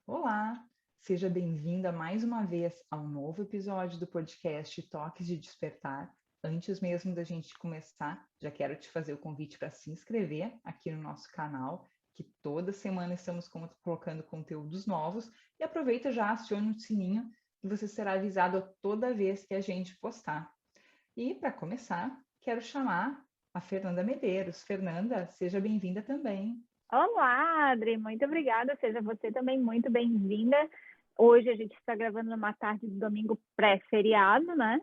Olá, seja bem-vinda mais uma vez a um novo episódio do podcast Toques de Despertar. Antes mesmo da gente começar, já quero te fazer o convite para se inscrever aqui no nosso canal, que toda semana estamos colocando conteúdos novos, e aproveita já, acione o sininho e você será avisado toda vez que a gente postar. E para começar, quero chamar a Fernanda Medeiros. Fernanda, seja bem-vinda também. Olá, Adri, muito obrigada. Seja você também muito bem-vinda. Hoje a gente está gravando numa tarde de domingo pré-feriado, né?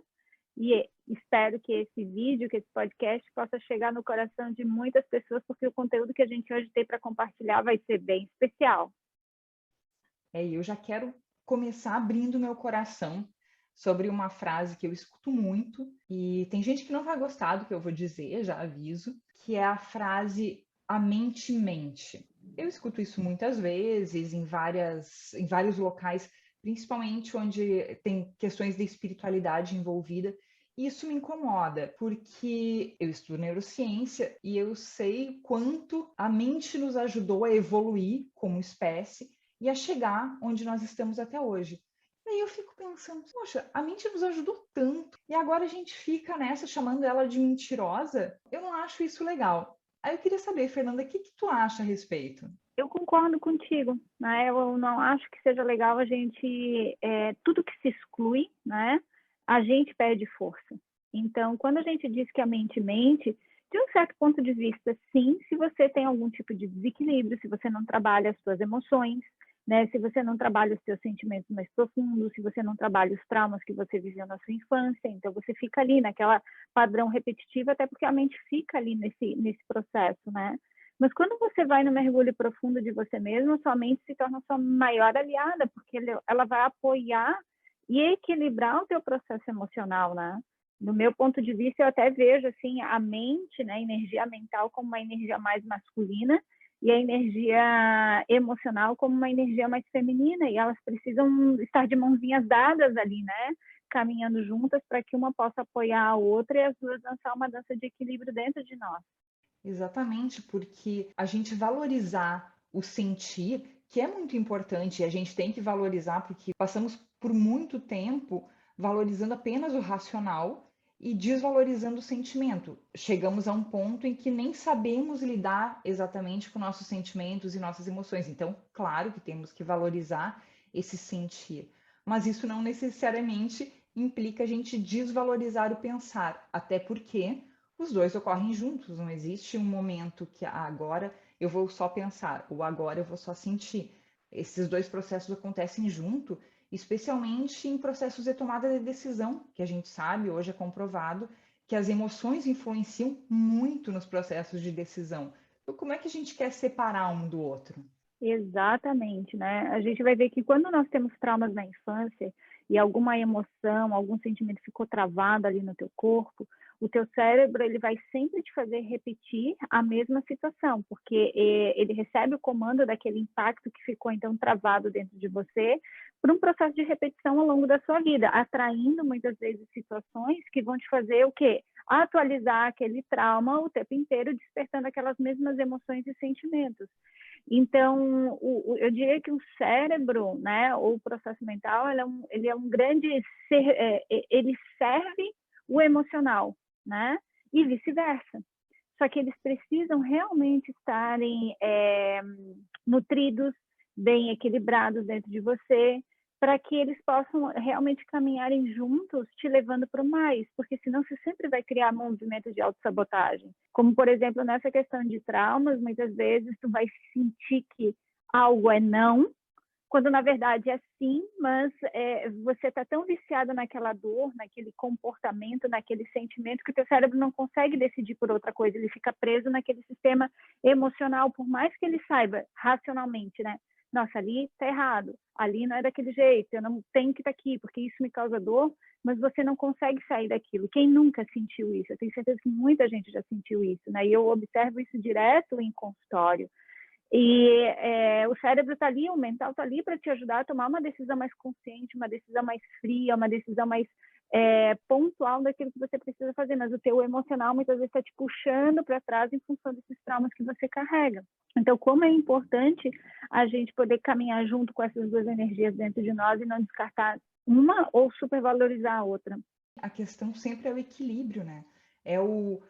E espero que esse vídeo, que esse podcast possa chegar no coração de muitas pessoas, porque o conteúdo que a gente hoje tem para compartilhar vai ser bem especial. E eu já quero começar abrindo meu coração sobre uma frase que eu escuto muito, e tem gente que não vai gostar do que eu vou dizer, já aviso, que é a frase "a mente mente". Eu escuto isso muitas vezes em vários locais, principalmente onde tem questões de espiritualidade envolvida. E isso me incomoda, porque eu estudo neurociência e eu sei quanto a mente nos ajudou a evoluir como espécie e a chegar onde nós estamos até hoje. E aí eu fico pensando, poxa, a mente nos ajudou tanto e agora a gente fica nessa chamando ela de mentirosa? Eu não acho isso legal. Aí eu queria saber, Fernanda, o que tu acha a respeito? Eu concordo contigo, né? Eu não acho que seja legal a gente, tudo que se exclui, né? A gente perde força. Então, quando a gente diz que a mente mente, de um certo ponto de vista, sim, se você tem algum tipo de desequilíbrio, se você não trabalha as suas emoções, né? Se você não trabalha os seus sentimentos mais profundos, se você não trabalha os traumas que você viveu na sua infância, então você fica ali naquela padrão repetitivo, até porque a mente fica ali nesse processo, né? Mas quando você vai no mergulho profundo de você mesmo, sua mente se torna sua maior aliada, porque ela vai apoiar e equilibrar o teu processo emocional, né? Do meu ponto de vista, eu até vejo assim a mente, né, a energia mental como uma energia mais masculina e a energia emocional como uma energia mais feminina, e elas precisam estar de mãozinhas dadas ali, né? Caminhando juntas para que uma possa apoiar a outra e as duas dançar uma dança de equilíbrio dentro de nós. Exatamente, porque a gente valorizar o sentir, que é muito importante, e a gente tem que valorizar porque passamos por muito tempo valorizando apenas o racional e desvalorizando o sentimento. Chegamos a um ponto em que nem sabemos lidar exatamente com nossos sentimentos e nossas emoções. Então, claro que temos que valorizar esse sentir, mas isso não necessariamente implica a gente desvalorizar o pensar, até porque os dois ocorrem juntos, não existe um momento que agora eu vou só pensar, ou agora eu vou só sentir. Esses dois processos acontecem junto, especialmente em processos de tomada de decisão, que a gente sabe, hoje é comprovado, que as emoções influenciam muito nos processos de decisão. Então, como é que a gente quer separar um do outro? Exatamente, né? A gente vai ver que quando nós temos traumas na infância e alguma emoção, algum sentimento ficou travado ali no teu corpo, o teu cérebro ele vai sempre te fazer repetir a mesma situação, porque ele recebe o comando daquele impacto que ficou então travado dentro de você por um processo de repetição ao longo da sua vida, atraindo muitas vezes situações que vão te fazer o quê? Atualizar aquele trauma o tempo inteiro, despertando aquelas mesmas emoções e sentimentos. Então, eu diria que o cérebro, né, ou o processo mental, ele é um grande ele serve o emocional, né, e vice-versa. Só que eles precisam realmente estarem nutridos, bem equilibrados dentro de você, para que eles possam realmente caminharem juntos, te levando para o mais, porque senão você sempre vai criar movimentos de autossabotagem. Como, por exemplo, nessa questão de traumas, muitas vezes tu vai sentir que algo é não, quando na verdade é sim, mas você está tão viciado naquela dor, naquele comportamento, naquele sentimento, que o teu cérebro não consegue decidir por outra coisa, ele fica preso naquele sistema emocional, por mais que ele saiba racionalmente, né? Nossa, ali está errado, ali não é daquele jeito, eu não tenho que estar aqui, porque isso me causa dor, mas você não consegue sair daquilo. Quem nunca sentiu isso? Eu tenho certeza que muita gente já sentiu isso, né? E eu observo isso direto em consultório. E o cérebro está ali, o mental está ali para te ajudar a tomar uma decisão mais consciente, uma decisão mais fria, uma decisão mais pontual daquilo que você precisa fazer, mas o teu emocional muitas vezes está te puxando para trás em função desses traumas que você carrega. Então, como é importante a gente poder caminhar junto com essas duas energias dentro de nós e não descartar uma ou supervalorizar a outra. A questão sempre é o equilíbrio, né? É o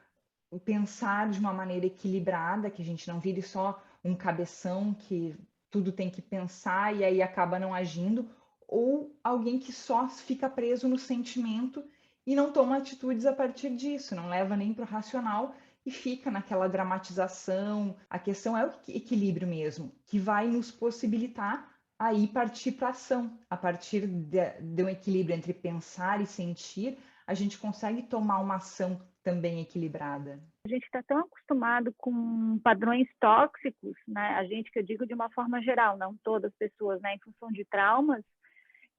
pensar de uma maneira equilibrada, que a gente não vire só um cabeção que tudo tem que pensar e aí acaba não agindo, ou alguém que só fica preso no sentimento e não toma atitudes a partir disso, não leva nem para o racional e fica naquela dramatização. A questão é o equilíbrio mesmo, que vai nos possibilitar aí partir para ação. A partir de um equilíbrio entre pensar e sentir, a gente consegue tomar uma ação também equilibrada. A gente está tão acostumado com padrões tóxicos, né? A gente, que eu digo de uma forma geral, não todas as pessoas, né? Em função de traumas,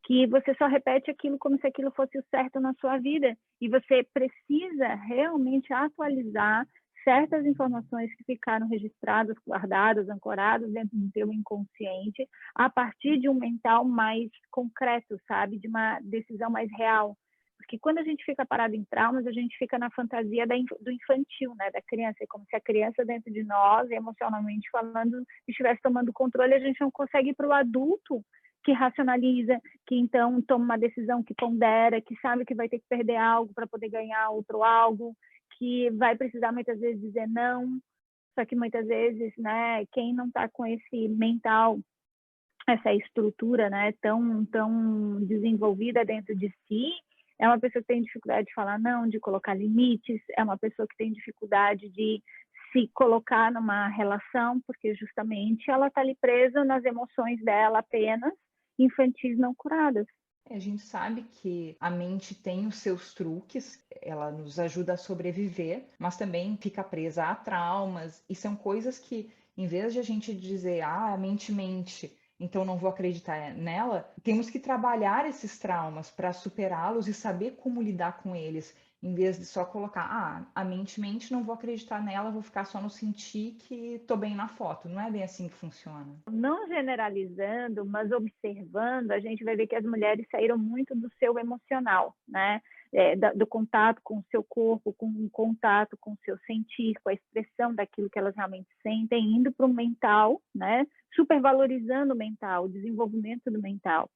que você só repete aquilo como se aquilo fosse o certo na sua vida. E você precisa realmente atualizar certas informações que ficaram registradas, guardadas, ancoradas dentro do teu inconsciente, a partir de um mental mais concreto, sabe? De uma decisão mais real. Porque quando a gente fica parado em traumas, a gente fica na fantasia do infantil, né? Da criança. É como se a criança dentro de nós, emocionalmente falando, estivesse tomando controle, e a gente não consegue ir para o adulto que racionaliza, que então toma uma decisão, que pondera, que sabe que vai ter que perder algo para poder ganhar outro algo, que vai precisar muitas vezes dizer não. Só que muitas vezes, né, quem não está com esse mental, essa estrutura, né, tão desenvolvida dentro de si, é uma pessoa que tem dificuldade de falar não, de colocar limites, é uma pessoa que tem dificuldade de se colocar numa relação, porque justamente ela está ali presa nas emoções dela apenas, infantis não curadas. A gente sabe que a mente tem os seus truques, ela nos ajuda a sobreviver, mas também fica presa a traumas, e são coisas que, em vez de a gente dizer, a mente mente, então não vou acreditar nela, temos que trabalhar esses traumas para superá-los e saber como lidar com eles, em vez de só colocar, a mente mente, não vou acreditar nela, vou ficar só no sentir que tô bem na foto. Não é bem assim que funciona. Não generalizando, mas observando, a gente vai ver que as mulheres saíram muito do seu emocional, né? Do contato com o seu corpo, com o contato com o seu sentir, com a expressão daquilo que elas realmente sentem, indo para o mental, né? Supervalorizando o mental, o desenvolvimento do mental.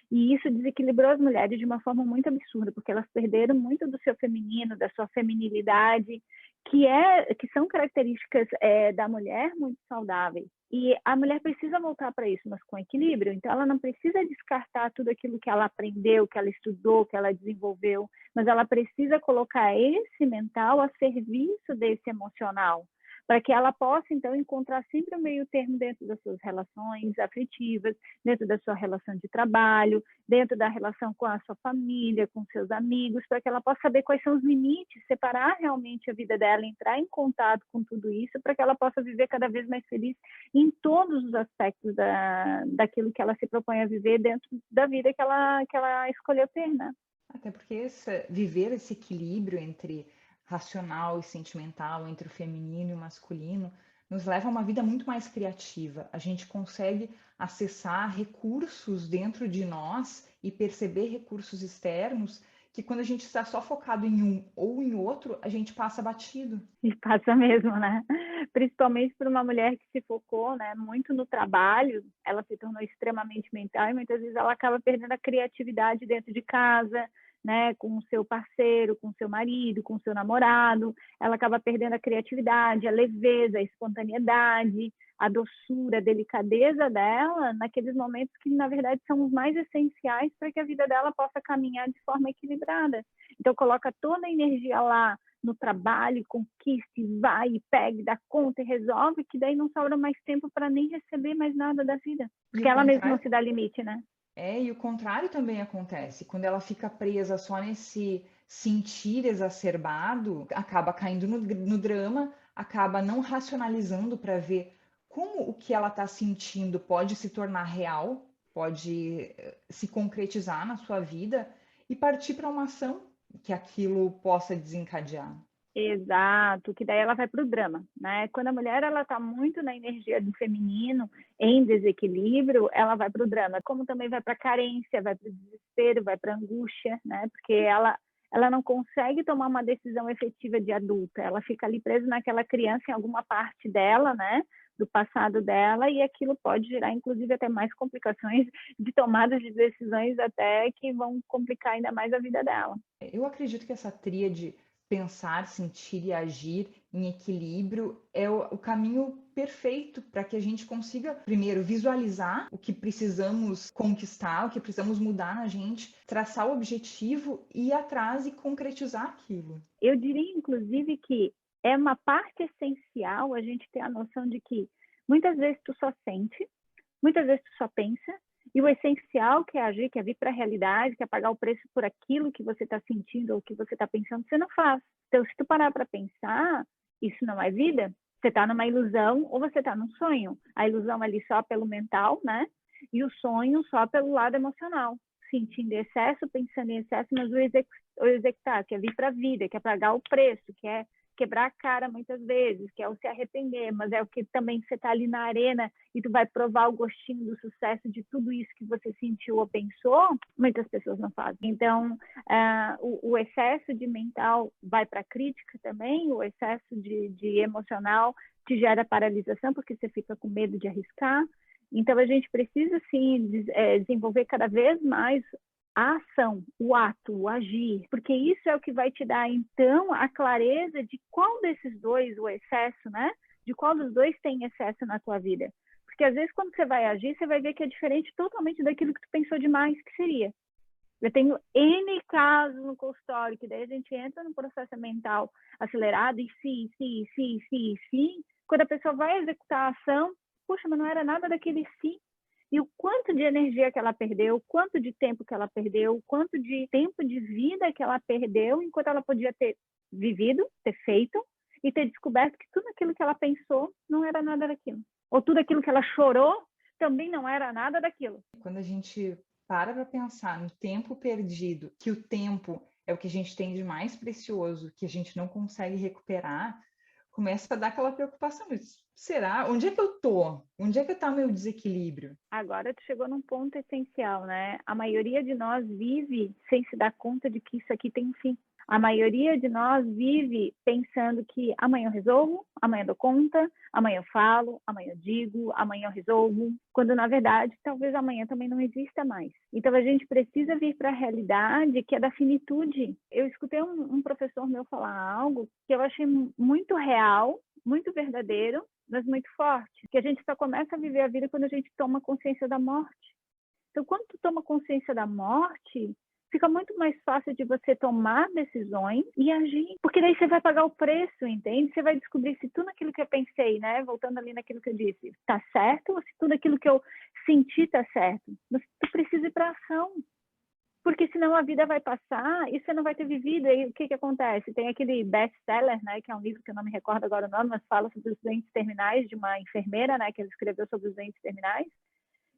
E isso desequilibrou as mulheres de uma forma muito absurda, porque elas perderam muito do seu feminino, da sua feminilidade, que são características da mulher muito saudáveis. E a mulher precisa voltar para isso, mas com equilíbrio. Então, ela não precisa descartar tudo aquilo que ela aprendeu, que ela estudou, que ela desenvolveu, mas ela precisa colocar esse mental a serviço desse emocional, para que ela possa, então, encontrar sempre o meio termo dentro das suas relações afetivas, dentro da sua relação de trabalho, dentro da relação com a sua família, com seus amigos, para que ela possa saber quais são os limites, separar realmente a vida dela, entrar em contato com tudo isso, para que ela possa viver cada vez mais feliz em todos os aspectos daquilo que ela se propõe a viver dentro da vida que ela escolheu ter, né? Até porque viver esse equilíbrio entre racional e sentimental, entre o feminino e o masculino, nos leva a uma vida muito mais criativa. A gente consegue acessar recursos dentro de nós e perceber recursos externos que, quando a gente está só focado em um ou em outro, a gente passa batido. E passa mesmo, né? Principalmente para uma mulher que se focou, né, muito no trabalho, ela se tornou extremamente mental e muitas vezes ela acaba perdendo a criatividade dentro de casa, né, com o seu parceiro, com o seu marido, com o seu namorado. Ela acaba perdendo a criatividade, a leveza, a espontaneidade, a doçura, a delicadeza dela naqueles momentos que, na verdade, são os mais essenciais para que a vida dela possa caminhar de forma equilibrada. Então, coloca toda a energia lá no trabalho, conquiste, vai e pegue, dá conta e resolve, que daí não sobra mais tempo para nem receber mais nada da vida. Porque ela mesma não se dá limite, né? E o contrário também acontece. Quando ela fica presa só nesse sentir exacerbado, acaba caindo no drama, acaba não racionalizando para ver como o que ela está sentindo pode se tornar real, pode se concretizar na sua vida e partir para uma ação que aquilo possa desencadear. Exato, que daí ela vai para o drama, né? Quando a mulher ela está muito na energia do feminino, em desequilíbrio, ela vai para o drama, como também vai para a carência, vai para o desespero, vai para a angústia, né? Porque ela não consegue tomar uma decisão efetiva de adulta, ela fica ali presa naquela criança em alguma parte dela, né? Do passado dela, e aquilo pode gerar, inclusive, até mais complicações de tomadas de decisões até que vão complicar ainda mais a vida dela. Eu acredito que essa tríade pensar, sentir e agir em equilíbrio é o caminho perfeito para que a gente consiga, primeiro, visualizar o que precisamos conquistar, o que precisamos mudar na gente, traçar o objetivo e ir atrás e concretizar aquilo. Eu diria, inclusive, que é uma parte essencial a gente ter a noção de que muitas vezes tu só sente, muitas vezes tu só pensa, e o essencial que é agir, que é vir para a realidade, que é pagar o preço por aquilo que você está sentindo ou que você está pensando, você não faz. Então, se tu parar para pensar, isso não é vida. Você está numa ilusão ou você está num sonho. A ilusão ali só pelo mental, né? E o sonho só pelo lado emocional. Sentindo excesso, pensando em excesso, mas o executar, que é vir para a vida, que é pagar o preço, que é quebrar a cara muitas vezes, que é o se arrepender, mas é o que também você está ali na arena e tu vai provar o gostinho do sucesso de tudo isso que você sentiu ou pensou, muitas pessoas não fazem. Então, o excesso de mental vai para a crítica também, o excesso de emocional te gera paralisação, porque você fica com medo de arriscar. Então, a gente precisa, sim, desenvolver cada vez mais a ação, o ato, o agir, porque isso é o que vai te dar, então, a clareza de qual desses dois, o excesso, né? De qual dos dois tem excesso na tua vida. Porque, às vezes, quando você vai agir, você vai ver que é diferente totalmente daquilo que tu pensou demais que seria. Eu tenho N casos no consultório, que daí a gente entra no processo mental acelerado e sim. Quando a pessoa vai executar a ação, puxa, mas não era nada daquele sim. E o quanto de energia que ela perdeu, o quanto de tempo que ela perdeu, o quanto de tempo de vida que ela perdeu, enquanto ela podia ter vivido, ter feito, e ter descoberto que tudo aquilo que ela pensou não era nada daquilo. Ou tudo aquilo que ela chorou também não era nada daquilo. Quando a gente para pensar no tempo perdido, que o tempo é o que a gente tem de mais precioso, que a gente não consegue recuperar, começa a dar aquela preocupação. Será? Onde é que eu tô? Onde é que está o meu desequilíbrio? Agora tu chegou num ponto essencial, né? A maioria de nós vive sem se dar conta de que isso aqui tem um fim. A maioria de nós vive pensando que amanhã eu resolvo, amanhã eu dou conta, amanhã eu falo, amanhã eu digo, amanhã eu resolvo, quando na verdade talvez amanhã também não exista mais. Então a gente precisa vir para a realidade que é da finitude. Eu escutei um professor meu falar algo que eu achei muito real, muito verdadeiro, mas muito forte, que a gente só começa a viver a vida quando a gente toma consciência da morte. Então, quando tu toma consciência da morte, fica muito mais fácil de você tomar decisões e agir, porque daí você vai pagar o preço, entende? Você vai descobrir se tudo aquilo que eu pensei, né, voltando ali naquilo que eu disse, tá certo, ou se tudo aquilo que eu senti tá certo. Mas tu precisa ir para ação. Porque senão a vida vai passar e você não vai ter vivido. E o que acontece? Tem aquele best-seller, né, que é um livro que eu não me recordo agora o nome, mas fala sobre os doentes terminais, de uma enfermeira, né, que ele escreveu sobre os doentes terminais,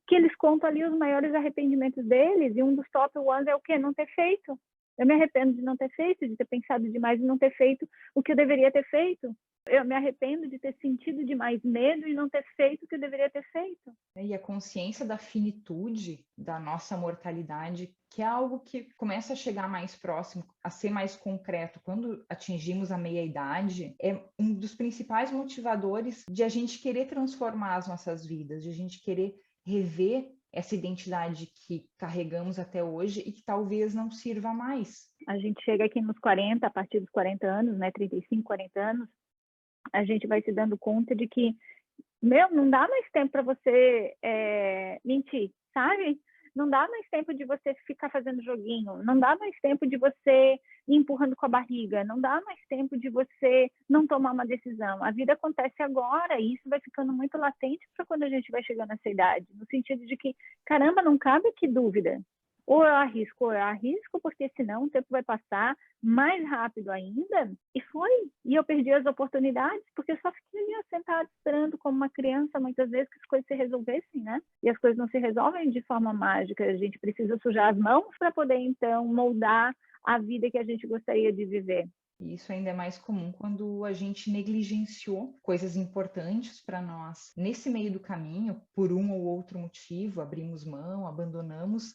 que eles contam ali os maiores arrependimentos deles, e um dos top ones é o quê? Não ter feito. Eu me arrependo de não ter feito, de ter pensado demais e não ter feito o que eu deveria ter feito. Eu me arrependo de ter sentido demais medo e não ter feito o que eu deveria ter feito. E a consciência da finitude da nossa mortalidade, que é algo que começa a chegar mais próximo, a ser mais concreto quando atingimos a meia-idade, é um dos principais motivadores de a gente querer transformar as nossas vidas, de a gente querer rever essa identidade que carregamos até hoje e que talvez não sirva mais. A gente chega aqui nos 40, a partir dos 40 anos, né, 35, 40 anos, a gente vai se dando conta de que, não dá mais tempo para você mentir, sabe? Não dá mais tempo de você ficar fazendo joguinho, não dá mais tempo de você ir empurrando com a barriga, não dá mais tempo de você não tomar uma decisão. A vida acontece agora e isso vai ficando muito latente para quando a gente vai chegando nessa idade, no sentido de que, caramba, não cabe que dúvida. Ou eu arrisco, porque senão o tempo vai passar mais rápido ainda. E foi. E eu perdi as oportunidades, porque eu só fiquei ali sentada esperando como uma criança, muitas vezes, que as coisas se resolvessem, né? E as coisas não se resolvem de forma mágica. A gente precisa sujar as mãos para poder, então, moldar a vida que a gente gostaria de viver. E isso ainda é mais comum quando a gente negligenciou coisas importantes para nós. Nesse meio do caminho, por um ou outro motivo, abrimos mão, abandonamos,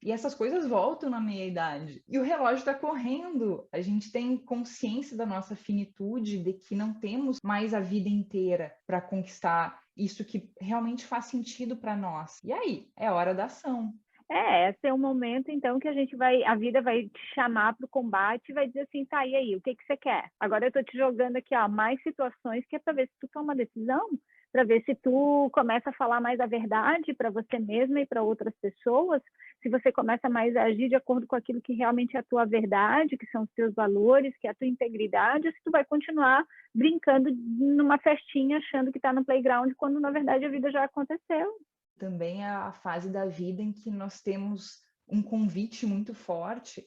e essas coisas voltam na meia-idade. E o relógio está correndo. A gente tem consciência da nossa finitude, de que não temos mais a vida inteira para conquistar isso que realmente faz sentido para nós. E aí, é hora da ação. Esse é o momento, então, que a vida vai te chamar para o combate e vai dizer assim, tá, e aí, o que você quer? Agora eu estou te jogando aqui, ó, mais situações que é para ver se tu toma uma decisão, para ver se tu começa a falar mais a verdade para você mesma e para outras pessoas, se você começa mais a agir de acordo com aquilo que realmente é a tua verdade, que são os teus valores, que é a tua integridade, ou se tu vai continuar brincando numa festinha, achando que está no playground, quando na verdade a vida já aconteceu. Também é a fase da vida em que nós temos um convite muito forte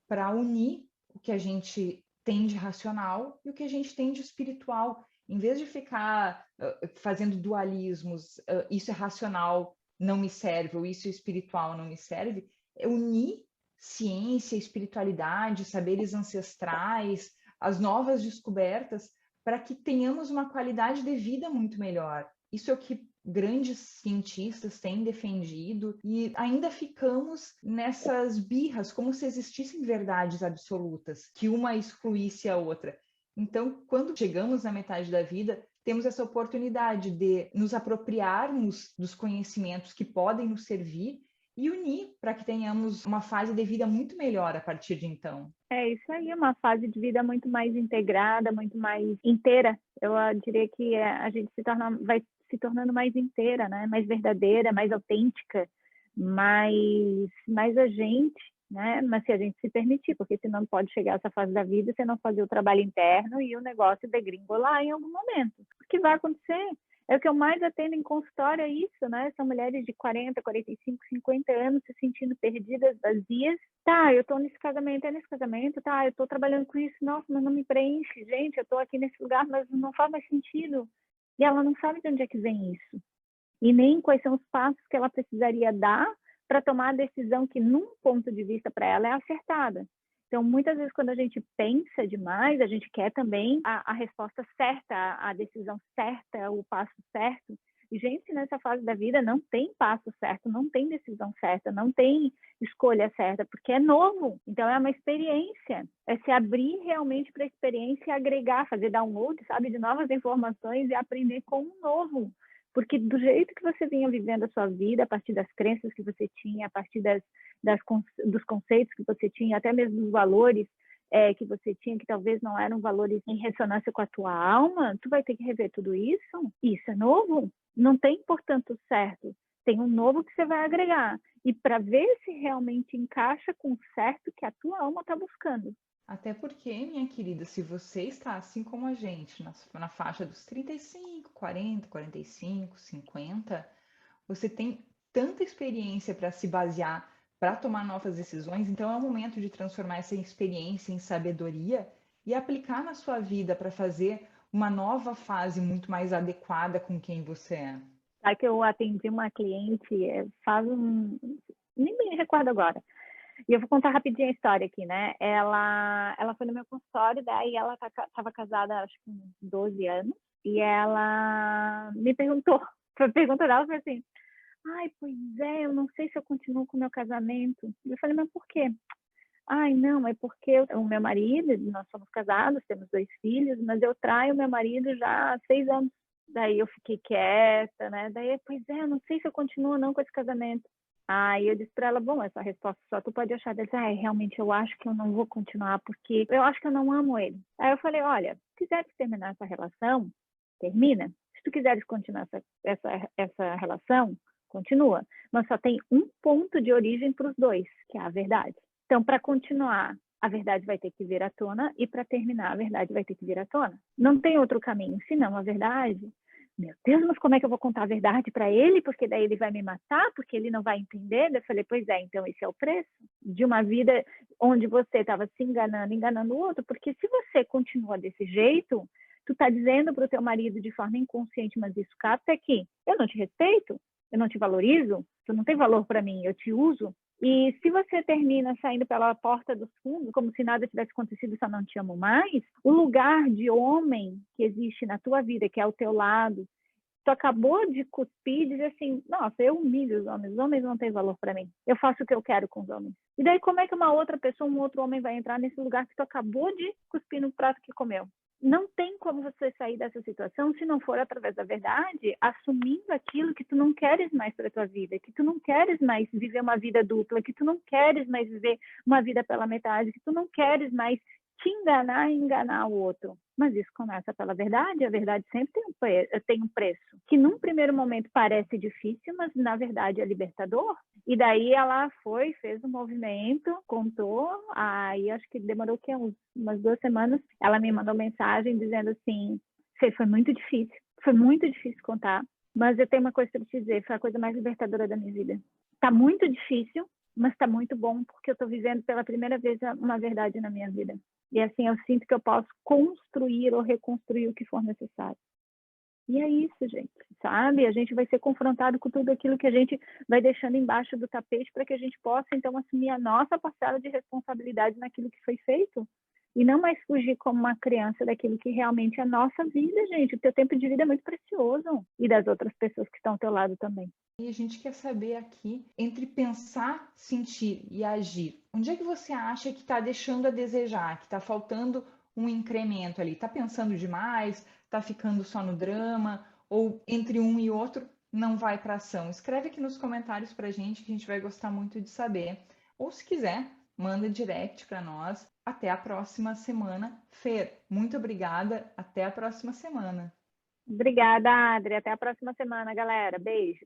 para unir o que a gente tem de racional e o que a gente tem de espiritual. Em vez de ficar fazendo dualismos, isso é racional, não me serve, ou isso é espiritual, não me serve, é unir ciência, espiritualidade, saberes ancestrais, as novas descobertas, para que tenhamos uma qualidade de vida muito melhor. Isso é o que grandes cientistas têm defendido e ainda ficamos nessas birras, como se existissem verdades absolutas, que uma excluísse a outra. Então, quando chegamos na metade da vida, temos essa oportunidade de nos apropriarmos dos conhecimentos que podem nos servir e unir para que tenhamos uma fase de vida muito melhor a partir de então. É isso aí, uma fase de vida muito mais integrada, muito mais inteira. Eu diria que a gente vai se tornando mais inteira, né? Mais verdadeira, mais autêntica, mais a gente, né? Mas se a gente se permitir, porque senão pode chegar essa fase da vida e você não fazer o trabalho interno e o negócio degringolar em algum momento. O que vai acontecer? É o que eu mais atendo em consultório, é isso, né? São mulheres de 40, 45, 50 anos se sentindo perdidas, vazias. Tá, eu tô nesse casamento, tá, eu tô trabalhando com isso, nossa, mas não me preenche, gente, eu tô aqui nesse lugar, mas não faz mais sentido. E ela não sabe de onde é que vem isso. E nem quais são os passos que ela precisaria dar para tomar a decisão que, num ponto de vista para ela, é acertada. Então, muitas vezes, quando a gente pensa demais, a gente quer também a resposta certa, a decisão certa, o passo certo. E, gente, nessa fase da vida não tem passo certo, não tem decisão certa, não tem escolha certa, porque é novo. Então, é uma experiência. É se abrir realmente para a experiência e agregar, fazer download, sabe, de novas informações e aprender com o novo. Porque do jeito que você vinha vivendo a sua vida, a partir das crenças que você tinha, a partir dos conceitos que você tinha, até mesmo dos valores que você tinha, que talvez não eram valores em ressonância com a tua alma, tu vai ter que rever tudo isso. Isso é novo. Não tem, portanto, certo. Tem um novo que você vai agregar. E para ver se realmente encaixa com o certo que a tua alma está buscando. Até porque, minha querida, se você está assim como a gente, na faixa dos 35, 40, 45, 50, você tem tanta experiência para se basear, para tomar novas decisões, então é o momento de transformar essa experiência em sabedoria e aplicar na sua vida para fazer uma nova fase muito mais adequada com quem você é. Sabe que eu atendi uma cliente nem me recordo agora. E eu vou contar rapidinho a história aqui, né? Ela foi no meu consultório, daí ela estava casada, acho que uns 12 anos, e ela me perguntou, foi pergunta dela, foi assim, ai, pois é, eu não sei se eu continuo com o meu casamento. Eu falei, mas por quê? Ai, não, é porque o meu marido, nós somos casados, temos 2 filhos, mas eu traio meu marido já há 6 anos. Daí eu fiquei quieta, né? Daí, pois é, eu não sei se eu continuo ou não com esse casamento. Aí eu disse para ela, bom, essa resposta só tu pode achar. Ela disse, realmente eu acho que eu não vou continuar porque eu acho que eu não amo ele. Aí eu falei, olha, se quiseres terminar essa relação, termina. Se tu quiseres continuar essa relação, continua. Mas só tem um ponto de origem para os dois, que é a verdade. Então, para continuar, a verdade vai ter que vir à tona e para terminar, a verdade vai ter que vir à tona. Não tem outro caminho, senão a verdade. Meu Deus, mas como é que eu vou contar a verdade para ele? Porque daí ele vai me matar, porque ele não vai entender. Eu falei, pois é, então esse é o preço de uma vida onde você estava se enganando o outro. Porque se você continua desse jeito, tu está dizendo para o teu marido de forma inconsciente, mas isso capta aqui, eu não te respeito, Eu não te valorizo? Tu não tem valor para mim, eu te uso? E se você termina saindo pela porta dos fundos, como se nada tivesse acontecido, só não te amo mais, o lugar de homem que existe na tua vida, que é ao teu lado, tu acabou de cuspir e dizer assim, nossa, eu humilho os homens não têm valor para mim, eu faço o que eu quero com os homens. E daí como é que uma outra pessoa, um outro homem vai entrar nesse lugar que tu acabou de cuspir no prato que comeu? Não tem como você sair dessa situação se não for através da verdade, assumindo aquilo que tu não queres mais para tua vida, que tu não queres mais viver uma vida dupla, que tu não queres mais viver uma vida pela metade, que tu não queres mais te enganar e enganar o outro. Mas isso começa pela verdade, a verdade sempre tem um preço, que num primeiro momento parece difícil, mas na verdade é libertador. E daí ela foi, fez um movimento, contou, aí acho que demorou umas 2 semanas, ela me mandou mensagem dizendo assim, foi muito difícil contar, mas eu tenho uma coisa para te dizer, foi a coisa mais libertadora da minha vida. Tá muito difícil, mas tá muito bom, porque eu tô vivendo pela primeira vez uma verdade na minha vida. E assim, eu sinto que eu posso construir ou reconstruir o que for necessário. E é isso, gente, sabe? A gente vai ser confrontado com tudo aquilo que a gente vai deixando embaixo do tapete para que a gente possa, então, assumir a nossa parcela de responsabilidade naquilo que foi feito. E não mais fugir como uma criança daquilo que realmente é a nossa vida, gente. O teu tempo de vida é muito precioso. E das outras pessoas que estão ao teu lado também. E a gente quer saber aqui, entre pensar, sentir e agir, onde é que você acha que está deixando a desejar, que está faltando um incremento ali? Está pensando demais? Está ficando só no drama? Ou entre um e outro não vai para ação? Escreve aqui nos comentários para a gente, que a gente vai gostar muito de saber. Ou se quiser, manda direct para nós. Até a próxima semana. Fer, muito obrigada. Até a próxima semana. Obrigada, Adri. Até a próxima semana, galera. Beijo.